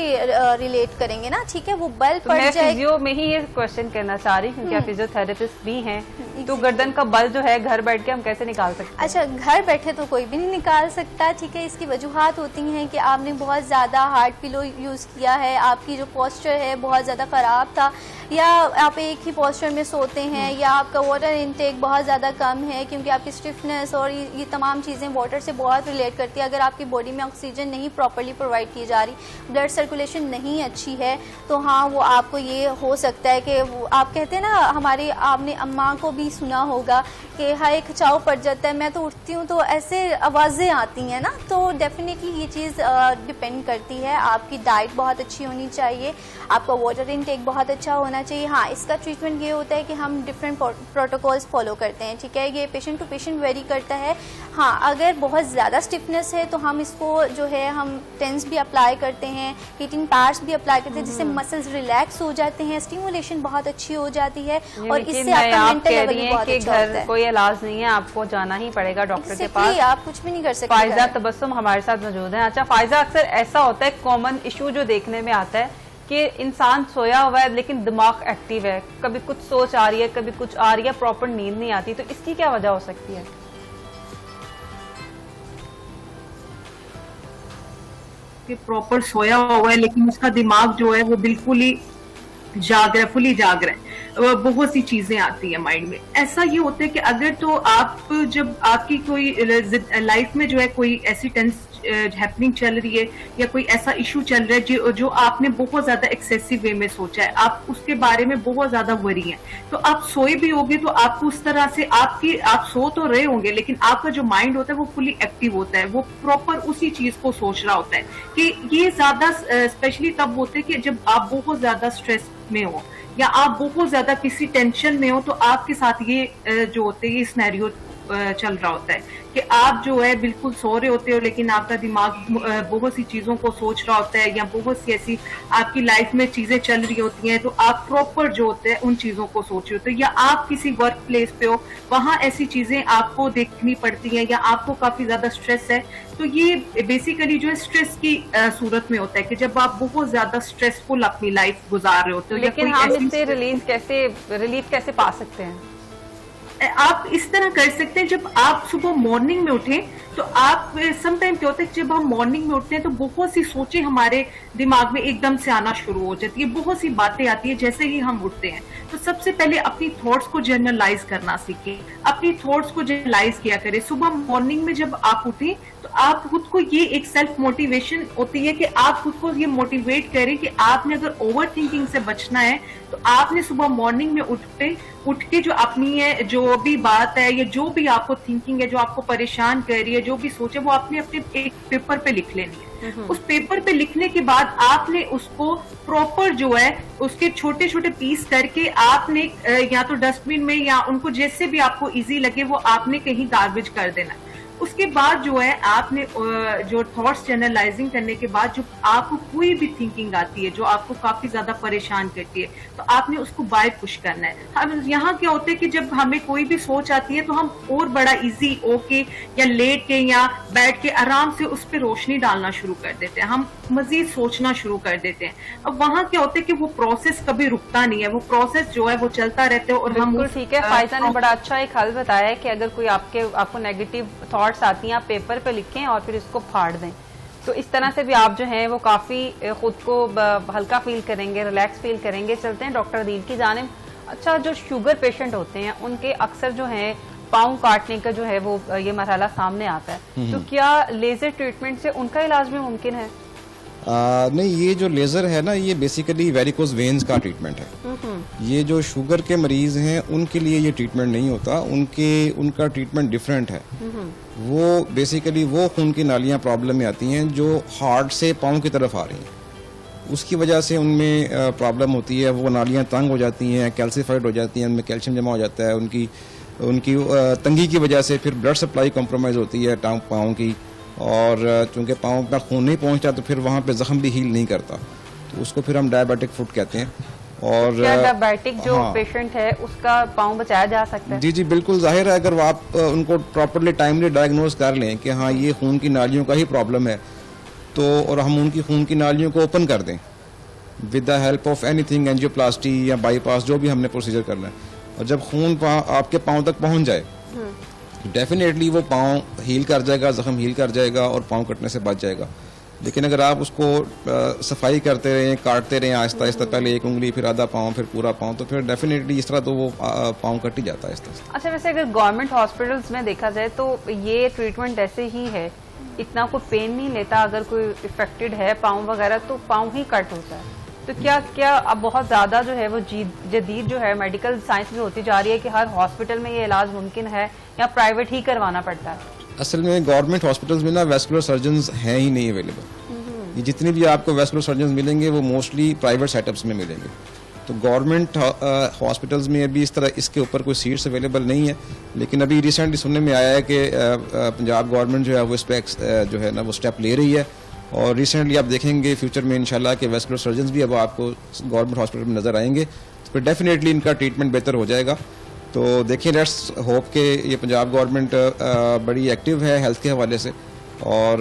रिलेट करेंगे ना, ठीक है। वो बल पड़ जाए, मैं फिजियो में ही ये क्वेश्चन करना चाह रही हूँ क्योंकि आप फिजियोथेरेपिस्ट भी हैं, तो गर्दन का बल जो है घर बैठ के हम कैसे निकाल सकते हैं? अच्छा, घर बैठे तो कोई भी नहीं निकाल सकता, ठीक है। इसकी वजूहात होती हैं कि आपने बहुत ज़्यादा हार्ड पिलो यूज़ किया है, आपकी जो पोस्चर है बहुत ज़्यादा ख़राब था, या आप एक ही पोस्चर में सोते हैं, या आपका वाटर इनटेक बहुत ज़्यादा कम है, क्योंकि आपकी स्टिफनेस और ये तमाम चीज़ें वाटर से बहुत रिलेट करती है। अगर आपकी बॉडी में ऑक्सीजन नहीं प्रॉपर्ली प्रोवाइड की जा रही, ब्लड सर्कुलेशन नहीं अच्छी है, तो हाँ वो आपको ये हो सकता है कि वो आप कहते हैं ना, हमारी आपने अम्मा को भी सुना होगा कि हाय खिंचाव पड़ जाता है, मैं तो उठती हूँ तो ऐसे आवाज़ें आती हैं ना। तो डेफिनेटली ये चीज़ डिपेंड करती है। आपकी डाइट बहुत अच्छी होनी चाहिए, आपका वाटर इनटेक बहुत अच्छा होना चाहिए। हाँ, इसका ट्रीटमेंट ये होता है कि हम डिफरेंट प्रोटोकॉल्स फॉलो करते हैं, ठीक है। ये पेशेंट टू पेशेंट वेरी करता है। हाँ, अगर बहुत ज़्यादा स्टिफनेस है तो हम इसको जो है हम टेंस भी अप्लाई करते हैं, हीटिंग पैड्स भी अप्लाई करते हैं, जिससे मसल्स रिलैक्स हो जाते हैं, स्टिमुलेशन बहुत अच्छी हो जाती है और इससे आपका मेंटल लेवल भी बहुत अच्छा होता है। कोई इलाज नहीं है, आपको जाना ही पड़ेगा डॉक्टर के पास, आप कुछ भी नहीं कर सकते। फायजा तबस्सुम हमारे साथ मौजूद है। अच्छा फायजा, अक्सर ऐसा होता है, कॉमन इशू जो देखने में आता है कि इंसान सोया हुआ है लेकिन दिमाग एक्टिव है, कभी कुछ सोच आ रही है, कभी कुछ आ रही है, प्रॉपर नींद नहीं आती, तो इसकी क्या वजह हो सकती है? कि प्रॉपर सोया हुआ है लेकिन उसका दिमाग जो है वो बिल्कुल ही जाग रहा है, फुली जाग रहा है। बहुत सी चीजें आती है माइंड में। ऐसा ये होता है कि अगर तो आप जब आपकी कोई लाइफ में जो है कोई ऐसी टेंस हैपनिंग चल रही है या कोई ऐसा इशू चल रहा है जो आपने बहुत ज्यादा एक्सेसिव वे में सोचा है, आप उसके बारे में बहुत ज्यादा वरी हैं, तो आप सोए भी होगे तो आपको उस तरह से आप सो तो रहे होंगे लेकिन आपका जो माइंड होता है वो फुली एक्टिव होता है, वो प्रॉपर उसी चीज को सोच रहा होता है। कि ये ज्यादा स्पेशली तब होते हैं कि जब आप बहुत ज्यादा स्ट्रेस में हो या आप बहुत ज्यादा किसी टेंशन में हो, तो आपके साथ ये जो होते हैं ये सिनेरियो चल रहा होता है कि आप जो है बिल्कुल सो रहे होते हो लेकिन आपका दिमाग बहुत सी चीजों को सोच रहा होता है या बहुत सी ऐसी आपकी लाइफ में चीजें चल रही होती हैं, तो आप प्रॉपर जो होते हैं उन चीजों को सोच रहे होते हो। या आप किसी वर्क प्लेस पे हो, वहां ऐसी चीजें आपको देखनी पड़ती हैं या आपको काफी ज्यादा स्ट्रेस है, तो ये बेसिकली जो है स्ट्रेस की सूरत में होता है कि जब आप बहुत ज्यादा स्ट्रेसफुल अपनी लाइफ गुजार रहे होते हो। लेकिन हम इससे रिलीफ कैसे पा सकते हैं? आप इस तरह कर सकते हैं, जब आप सुबह मॉर्निंग में उठें तो आप समटाइम क्या होता है जब हम मॉर्निंग में उठते हैं तो बहुत सी सोचें हमारे दिमाग में एकदम से आना शुरू हो जाती है, बहुत सी बातें आती है जैसे ही हम उठते हैं। तो सबसे पहले अपनी थॉट्स को जर्नलाइज करना सीखें, अपनी थॉट्स को जर्नलाइज किया करें। सुबह मॉर्निंग में जब आप उठें तो आप खुद को ये एक सेल्फ मोटिवेशन होती है कि आप खुद को ये मोटिवेट करें कि आपने अगर ओवर थिंकिंग से बचना है तो आपने सुबह मॉर्निंग में उठ के जो अपनी है जो भी बात है या जो भी आपको थिंकिंग है जो आपको परेशान कर रही है, जो भी सोचे, वो आपने अपने एक पेपर पे लिख लेनी है। उस पेपर पे लिखने के बाद आपने उसको प्रॉपर जो है उसके छोटे छोटे पीस करके आपने या तो डस्टबिन में या उनको जैसे भी आपको इजी लगे वो आपने कहीं गार्बेज कर देना है। उसके बाद जो है आपने जो थॉट्स जर्नलाइजिंग करने के बाद जो आपको कोई भी थिंकिंग आती है जो आपको काफी ज्यादा परेशान करती है तो आपने उसको बाय पुश करना है। हम यहाँ क्या होता है कि जब हमें कोई भी सोच आती है तो हम और बड़ा इजी होके या लेट के या बैठ के आराम से उस पर रोशनी डालना शुरू कर देते हैं, हम मजीद सोचना शुरू कर देते हैं। अब वहाँ क्या होता है कि वो प्रोसेस कभी रुकता नहीं है, वो प्रोसेस जो है वो चलता रहता है। और हम ठीक है, फायजा ने बड़ा अच्छा एक हल बताया है कि अगर कोई आपको नेगेटिव थॉट्स आती हैं आप पेपर पे लिखें और फिर इसको फाड़ दें, तो इस तरह से भी आप जो हैं वो काफी खुद को हल्का फील करेंगे, रिलैक्स फील करेंगे। चलते हैं डॉक्टर अदील की जानिब। अच्छा, जो शुगर पेशेंट होते हैं उनके अक्सर जो है पाँव काटने का जो है वो ये मरहला सामने आता है, तो क्या लेजर ट्रीटमेंट से उनका इलाज भी मुमकिन है? नहीं, ये जो लेजर है ना ये बेसिकली वेरिकोज वेन्स का ट्रीटमेंट है। ये जो शुगर के मरीज हैं उनके लिए ये ट्रीटमेंट नहीं होता, उनका ट्रीटमेंट डिफरेंट है। वो बेसिकली वो खून की नालियां प्रॉब्लम में आती हैं जो हार्ट से पाँव की तरफ आ रही हैं, उसकी वजह से उनमें प्रॉब्लम होती है, वो नालियां तंग हो जाती हैं, कैल्सीफाइड हो जाती हैं, उनमें कैल्शियम जमा हो जाता है, उनकी तंगी की वजह से फिर ब्लड सप्लाई कॉम्प्रोमाइज होती है पाँव की, और चूंकि पाँव पर खून नहीं पहुंचता तो फिर वहाँ पे जख्म भी हील नहीं करता, तो उसको फिर हम डायबिटिक फुट कहते हैं। और क्या डायबिटिक जो पेशेंट है उसका पाँव बचाया जा सकता है? जी बिल्कुल, जाहिर है अगर आप उनको प्रॉपरली टाइमली डायग्नोज कर लें कि हाँ ये खून की नालियों का ही प्रॉब्लम है, तो और हम उनकी खून की नालियों को ओपन कर दें with the help of anything, angioplasty या बाईपास, जो भी हमने प्रोसीजर करना है, और जब खून आपके पाँव तक पहुंच जाए डेफिनेटली वो पाँव हील कर जाएगा, जख्म हील कर जाएगा और पाँव कटने से बच जाएगा। लेकिन अगर आप उसको सफाई करते रहें, काटते रहें आहिस्ता आहिस्ता, पहले एक उंगली फिर आधा पाँव फिर पूरा पाँव, तो फिर डेफिनेटली इस तरह तो वो पाँव कट ही जाता है आहिस्ता आहिस्ता। अच्छा, वैसे अगर गवर्नमेंट हॉस्पिटल्स में देखा जाए तो ये ट्रीटमेंट ऐसे ही है, इतना कोई पेन नहीं लेता, अगर कोई इफेक्टेड है पाँव वगैरह तो पाँव ही कट होता है। तो क्या अब बहुत ज्यादा जो है वो जदीद जो है मेडिकल साइंस में होती जा रही है कि हर हॉस्पिटल में ये इलाज मुमकिन है या प्राइवेट ही करवाना पड़ता है? असल में गवर्नमेंट हॉस्पिटल्स में ना वेस्कुलर सर्जन्स हैं ही नहीं अवेलेबल। ये जितनी भी आपको वेस्कुलर सर्जन्स मिलेंगे वो मोस्टली प्राइवेट सेटअप्स में मिलेंगे। तो गवर्नमेंट हॉस्पिटल्स में अभी इस तरह इसके ऊपर कोई सीट्स अवेलेबल नहीं है। लेकिन अभी रिसेंटली सुनने में आया है कि पंजाब गवर्नमेंट जो है वो इस पर जो है ना वो स्टेप ले रही है, और रिसेंटली आप देखेंगे फ्यूचर में इंशाल्लाह कि वेस्कुलर सर्जन्स भी अब आपको गवर्नमेंट हॉस्पिटल में नजर आएंगे, तो फिर डेफिनेटली इनका ट्रीटमेंट बेहतर हो जाएगा। तो देखिए, लेट्स होप कि ये पंजाब गवर्नमेंट बड़ी एक्टिव है हेल्थ के हवाले से और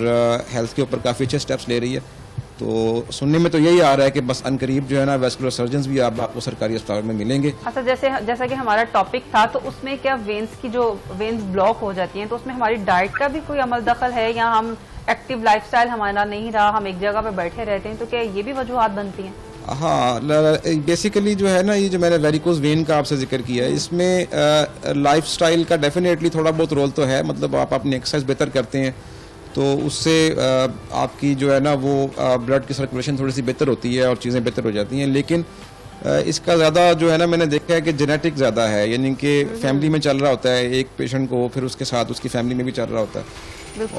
हेल्थ के ऊपर काफ़ी अच्छे स्टेप्स ले रही है। तो सुनने में तो यही आ रहा है कि बस अनकरीब जो है ना वेस्कुलर सर्जन्स भी आपको सरकारी अस्पताल में मिलेंगे। अच्छा, जैसा कि हमारा टॉपिक था, तो उसमें क्या वेन्स ब्लॉक हो जाती हैं तो उसमें हमारी डाइट का भी कोई अमल दखल है, या हम एक्टिव लाइफस्टाइल हमारा नहीं रहा, हम एक जगह पे बैठे रहते हैं, तो क्या ये भी वजूहात बनती हैं? हाँ, बेसिकली जो है ना, ये जो मैंने वेरिकोज वेन का आपसे जिक्र किया है, इसमें लाइफस्टाइल का डेफिनेटली थोड़ा बहुत रोल तो है। मतलब आप अपनी एक्सरसाइज बेहतर करते हैं तो उससे आपकी जो है ना वो ब्लड की सर्कुलेशन थोड़ी सी बेहतर होती है और चीज़ें बेहतर हो जाती हैं। लेकिन इसका ज़्यादा जो है ना, मैंने देखा है कि जेनेटिक ज़्यादा है, यानी कि फैमिली में चल रहा होता है एक पेशेंट को, फिर उसके साथ उसकी फैमिली में भी चल रहा होता है।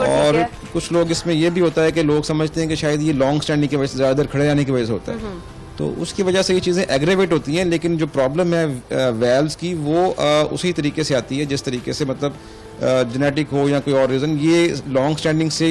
और कुछ लोग इसमें ये भी होता है कि लोग समझते हैं कि शायद ये लॉन्ग स्टैंडिंग की वजह से, ज़्यादा देर खड़े रहने की वजह से होता है, तो उसकी वजह से ये चीज़ें एग्रेवेट होती हैं। लेकिन जो प्रॉब्लम है वेल्व्स की, वो उसी तरीके से आती है जिस तरीके से, मतलब जेनेटिक हो या कोई और रीज़न, ये लॉन्ग स्टैंडिंग से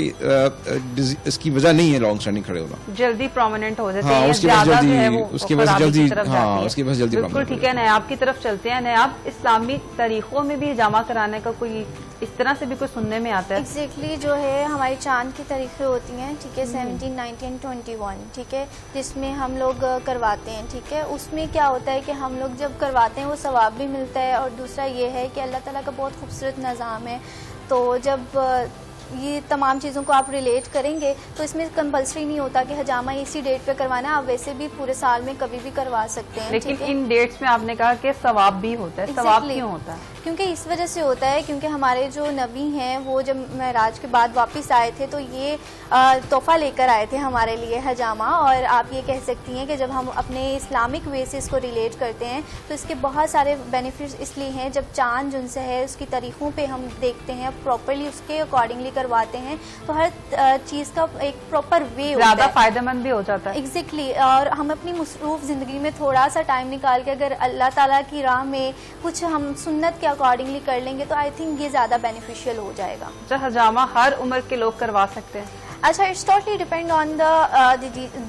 इसकी वजह नहीं है लॉन्ग स्टैंडिंग खड़े होना, जल्दी प्रोमिनेंट हो जाते हाँ, हैं, उसकी वजह जल्दी, उसकी वजह जल्दी, हाँ, उसकी वजह जल्दी। बिल्कुल ठीक है। नयाब की तरफ चलते हैं। नयाब, इस्लामी तरीकों में भी हिजामा कराने का कोई इस तरह से भी कुछ सुनने में आता है? एग्जैक्टली जो है हमारी चांद की तरीके होती हैं, ठीक है, 17, 19, 21, ठीक है, जिसमें हम लोग करवाते हैं, ठीक है। उसमें क्या होता है कि हम लोग जब करवाते हैं वो सवाब भी मिलता है, और दूसरा ये है कि अल्लाह ताला का बहुत खूबसूरत निज़ाम है। तो जब ये तमाम चीज़ों को आप रिलेट करेंगे तो इसमें कंपलसरी नहीं होता कि हजामा इसी डेट पे करवाना है, आप वैसे भी पूरे साल में कभी भी करवा सकते हैं। लेकिन इन डेट्स में आपने कहा कि सवाब भी होता है। सवाब क्यों होता है? क्योंकि इस वजह से होता है क्योंकि हमारे जो नबी हैं वो जब मेराज के बाद वापस आए थे तो ये तोहफा लेकर आए थे हमारे लिए हजामा। और आप ये कह सकती हैं कि जब हम अपने इस्लामिक वे से इसको रिलेट करते हैं तो इसके बहुत सारे बेनिफिट्स इसलिए हैं। जब चांद जिनसे है उसकी तारीखों पे हम देखते हैं, प्रॉपरली उसके अकॉर्डिंगली करवाते हैं, तो हर चीज़ का एक प्रॉपर वे होता है, ज़्यादा फायदेमंद भी हो जाता है। एग्जैक्टली। और हम अपनी मसरूफ ज़िंदगी में थोड़ा सा टाइम निकाल के अगर अल्लाह ताला की राह में कुछ हम सुन्नत के अकॉर्डिंगली कर लेंगे तो आई थिंक ये ज़्यादा बेनिफिशियल हो जाएगा। अच्छा, हजामा हर उम्र के लोग करवा सकते हैं? अच्छा, it's totally depend on the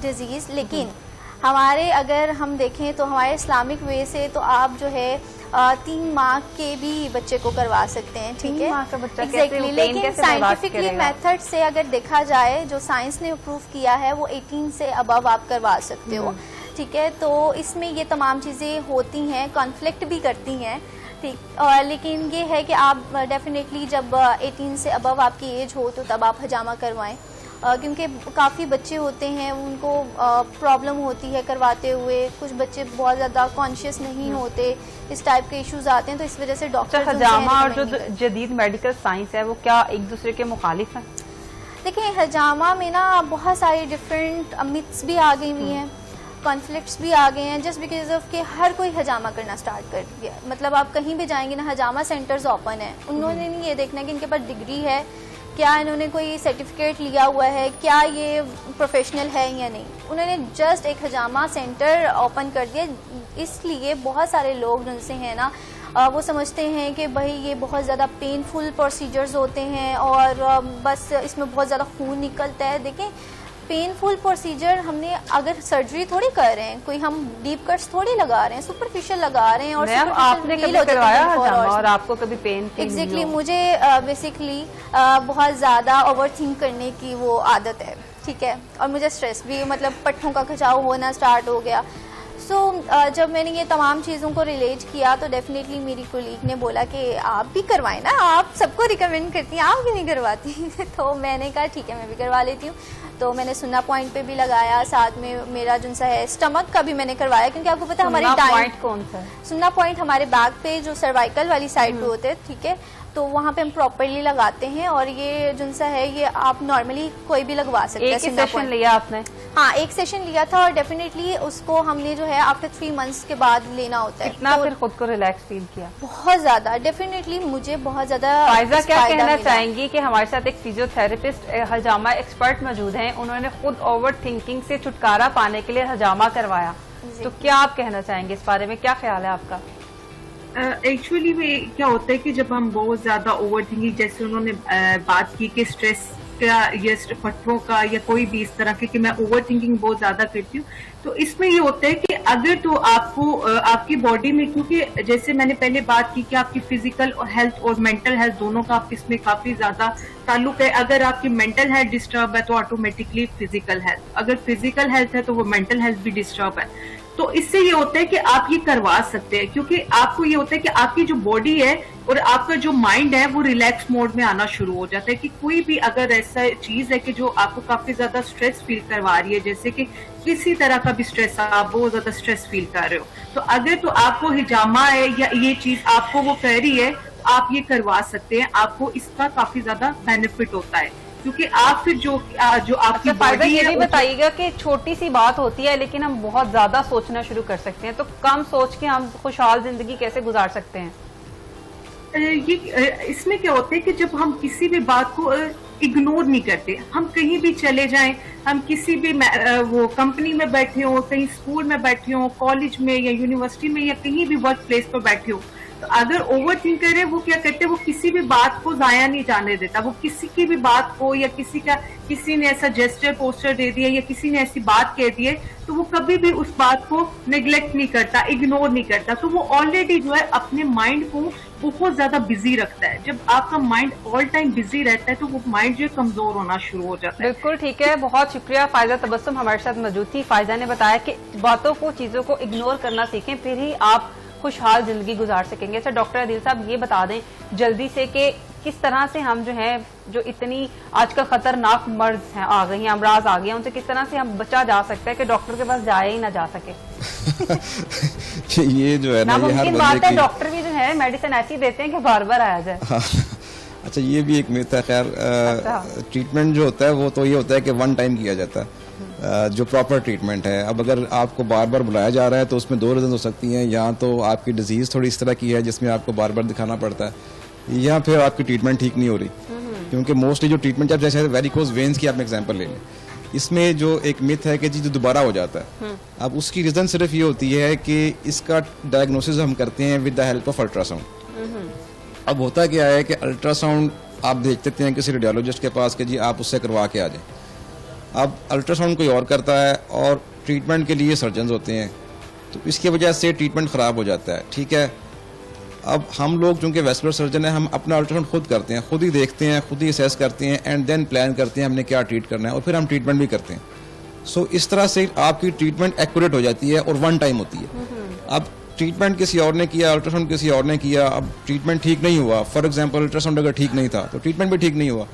disease. लेकिन हमारे अगर हम देखें तो हमारे इस्लामिक वे से तो आप जो है 3 माह के भी बच्चे को करवा सकते हैं, ठीक है। 3 माह का बच्चा एग्जैक्टली। लेकिन साइंटिफिकली मेथड से अगर देखा जाए, जो साइंस ने अप्रूव किया है, वो 18 से अबव आप करवा सकते हो, ठीक है। तो इसमें ये तमाम चीज़ें होती हैं, कॉन्फ्लिक्ट भी करती हैं, ठीक। और लेकिन ये है कि आप डेफिनेटली जब 18 से अबव आपकी एज हो तो तब आप हजामा करवाएं, क्योंकि काफ़ी बच्चे होते हैं उनको प्रॉब्लम होती है करवाते हुए। कुछ बच्चे बहुत ज़्यादा कॉन्शियस नहीं होते, इस टाइप के इश्यूज आते हैं, तो इस वजह से डॉक्टर हजामा और जो जदीद मेडिकल साइंस है वो क्या एक दूसरे के मुखालिफ है? देखिए, हजामा में ना बहुत सारी डिफरेंट मिथ्स भी आ गई हुई हैं, कॉन्फ्लिक्ट्स भी आ गए हैं, जस्ट बिकॉज ऑफ कि हर कोई हजामा करना स्टार्ट कर दिया। मतलब आप कहीं भी जाएंगे ना, हजामा सेंटर्स ओपन है। उन्होंने नहीं ये देखना कि इनके पास डिग्री है, क्या इन्होंने कोई सर्टिफिकेट लिया हुआ है, क्या ये प्रोफेशनल है या नहीं। उन्होंने जस्ट एक हजामा सेंटर ओपन कर दिया। इसलिए बहुत सारे लोग जिनसे हैं ना वो समझते हैं कि भाई ये बहुत ज़्यादा पेनफुल प्रोसीजर्स होते हैं और बस इसमें बहुत ज़्यादा खून निकलता है। देखें, पेनफुल प्रोसीजर हमने अगर सर्जरी थोड़ी कर रहे हैं, कोई हम डीप कट्स थोड़ी लगा रहे हैं, सुपरफिशियल लगा रहे हैं। और आपने कभी करवाया हजामा और आपको कभी पेन? एग्जैक्टली। मुझे बेसिकली बहुत ज़्यादा ओवर थिंक करने की वो आदत है, ठीक है, और मुझे स्ट्रेस भी, मतलब पट्टों का खिंचाव होना स्टार्ट हो गया। सो जब मैंने ये तमाम चीज़ों को रिलेट किया तो डेफिनेटली मेरी कोलीग ने बोला कि आप भी करवाएं ना, आप सबको रिकमेंड करती हैं, आप भी नहीं करवाती तो मैंने कहा ठीक है, मैं भी करवा लेती हूँ। तो मैंने सुन्ना पॉइंट पे भी लगाया, साथ में मेरा जो सा है स्टमक का भी मैंने करवाया, क्योंकि आपको पता है हमारी पॉइंट कौन सा है? सुन्ना पॉइंट हमारे बैक पे जो सर्वाइकल वाली साइड पे होते हैं, ठीक है, तो वहाँ पे हम प्रॉपरली लगाते हैं। और ये जो सा है ये आप नॉर्मली कोई भी लगवा सकते हैं। एक सेशन लिया आपने? हाँ, एक सेशन लिया था और डेफिनेटली उसको हमने जो है आफ्टर 3 मंथ्स के बाद लेना होता है। कितना फिर खुद को रिलैक्स फील किया? बहुत ज्यादा, डेफिनेटली मुझे बहुत ज्यादा। फायजा क्या कहना चाहेंगी कि हमारे साथ एक फिजियोथेरेपिस्ट हजामा एक्सपर्ट मौजूद हैं, उन्होंने खुद ओवर थिंकिंग से छुटकारा पाने के लिए हजामा करवाया, तो क्या आप कहना चाहेंगे इस बारे में? क्या ख्याल है आपका? एक्चुअली में क्या होता है कि जब हम बहुत ज्यादा ओवर थिंकिंग, जैसे उन्होंने बात की कि स्ट्रेस का या पट्टों का या कोई भी इस तरह के कि मैं ओवर थिंकिंग बहुत ज्यादा करती हूँ, तो इसमें ये होता है कि अगर तो आपको आपकी बॉडी में, क्योंकि जैसे मैंने पहले बात की कि आपकी फिजिकल हेल्थ और मेंटल हेल्थ दोनों का इसमें काफी ज्यादा ताल्लुक है। अगर आपकी मेंटल हेल्थ डिस्टर्ब है तो ऑटोमेटिकली फिजिकल हेल्थ, अगर फिजिकल हेल्थ है तो वो मेंटल हेल्थ भी डिस्टर्ब है। तो इससे ये होता है कि आप ये करवा सकते हैं, क्योंकि आपको ये होता है कि आपकी जो बॉडी है और आपका जो माइंड है वो रिलैक्स मोड में आना शुरू हो जाता है। कि कोई भी अगर ऐसा चीज है कि जो आपको काफी ज्यादा स्ट्रेस फील करवा रही है, जैसे कि किसी तरह का भी स्ट्रेस, आप बहुत ज्यादा स्ट्रेस फील कर रहे हो, तो अगर तो आपको हिजामा है या ये चीज आपको वो कह रही है, आप ये करवा सकते हैं। आपको इसका काफी ज्यादा बेनिफिट होता है, क्योंकि आप फिर जो आपकी फायदा बॉडी ये है भी बताइएगा कि छोटी सी बात होती है लेकिन हम बहुत ज्यादा सोचना शुरू कर सकते हैं, तो कम सोच के हम खुशहाल जिंदगी कैसे गुजार सकते हैं? ये इसमें क्या होता है कि जब हम किसी भी बात को इग्नोर नहीं करते, हम कहीं भी चले जाएं, हम किसी भी वो कंपनी में बैठे हो, कहीं स्कूल में बैठे हो, कॉलेज में या यूनिवर्सिटी में या कहीं भी वर्क प्लेस पर बैठे हो, तो अगर ओवर थिंक करे वो क्या करते हैं, वो किसी भी बात को जाया नहीं जाने देता। वो किसी की भी बात को या किसी ने ऐसा जेस्चर पोस्टर दे दिया या किसी ने ऐसी बात कह दी है, तो वो कभी भी उस बात को नेग्लेक्ट नहीं करता, इग्नोर नहीं करता। तो वो ऑलरेडी जो है अपने माइंड को बहुत ज्यादा बिजी रखता है। जब आपका माइंड ऑल टाइम बिजी रहता है तो वो माइंड जो है कमजोर होना शुरू हो जाता है। बिल्कुल ठीक है, बहुत शुक्रिया। फायजा तबस्सुम हमारे साथ मौजूद थी। फायजा ने बताया कि बातों को, चीजों को इग्नोर करना सीखें, फिर ही आप खुशहाल जिंदगी गुजार सकेंगे। अच्छा डॉक्टर अदील साहब ये बता दें जल्दी से कि किस तरह से हम जो है, जो इतनी आजकल खतरनाक मर्ज हैं आ गई हैं, अमराज आ गए हैं, उनसे किस तरह से हम बचा जा सकता है कि डॉक्टर के पास जाया ही ना जा सके? ये जो है ना, ये हर नामुमकिन बात बंदे है, की डॉक्टर भी जो है मेडिसिन ऐसी देते हैं कि बार बार आया जाए। अच्छा ये भी एक मिथ है। खैर ट्रीटमेंट जो होता है वो तो ये होता है कि वन टाइम किया जाता है, जो प्रॉपर ट्रीटमेंट है। अब अगर आपको बार बार बुलाया जा रहा है तो उसमें दो रीजन हो सकती हैं, या तो आपकी डिजीज थोड़ी इस तरह की है जिसमें आपको बार बार दिखाना पड़ता है, या फिर आपकी ट्रीटमेंट ठीक नहीं हो रही। क्योंकि मोस्टली जो ट्रीटमेंट, आप जैसे वेरिकोज वेन्स की आप एग्जांपल ले लें, इसमें जो एक मिथ है कि जी जो दोबारा हो जाता है, अब उसकी रीजन सिर्फ ये होती है कि इसका डायग्नोसिस हम करते हैं with the help of ultrasound. अब होता क्या है कि अल्ट्रासाउंड आप देख सकते हैं किसी रेडियोलॉजिस्ट के पास कि जी आप उससे करवा के आ जाएं। अब अल्ट्रासाउंड कोई और करता है और ट्रीटमेंट के लिए सर्जन होते हैं, तो इसकी वजह से ट्रीटमेंट ख़राब हो जाता है। ठीक है, अब हम लोग चूंकि वेस्कुलर सर्जन है, हम अपना अल्ट्रासाउंड खुद करते हैं, खुद ही देखते हैं, खुद ही असेस करते हैं एंड देन प्लान करते हैं हमने क्या ट्रीट करना है, और फिर हम ट्रीटमेंट भी करते हैं। सो इस तरह से आपकी ट्रीटमेंट एक्यूरेट हो जाती है और वन टाइम होती है। अब ट्रीटमेंट किसी और ने किया, अल्ट्रासाउंड किसी और ने किया, अब ट्रीटमेंट ठीक नहीं हुआ, फॉर एग्जाम्पल अल्ट्रासाउंड अगर ठीक नहीं था तो ट्रीटमेंट भी ठीक नहीं हुआ,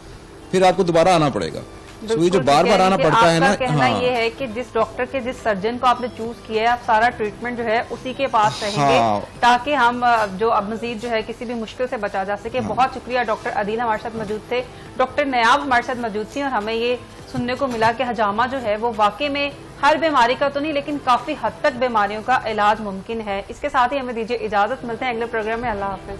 फिर आपको दोबारा आना पड़ेगा। तो ये जो बार बार आना पड़ता है ना, कहना ये है कि जिस डॉक्टर के, जिस सर्जन को आपने चूज किया है, आप सारा ट्रीटमेंट जो है उसी के पास रहेंगे, ताकि हम जो अब मजीद जो है किसी भी मुश्किल से बचा जा सके। बहुत शुक्रिया। डॉक्टर अदील हमारे साथ मौजूद थे, डॉक्टर नयाब हमारे साथ मौजूद थी, और हमें ये सुनने को मिला कि हजामा जो है वो वाकई में हर बीमारी का तो नहीं लेकिन काफी हद तक बीमारियों का इलाज मुमकिन है। इसके साथ ही हमें दीजिए इजाजत, मिलते हैं अगले प्रोग्राम में। अल्लाह हाफिज।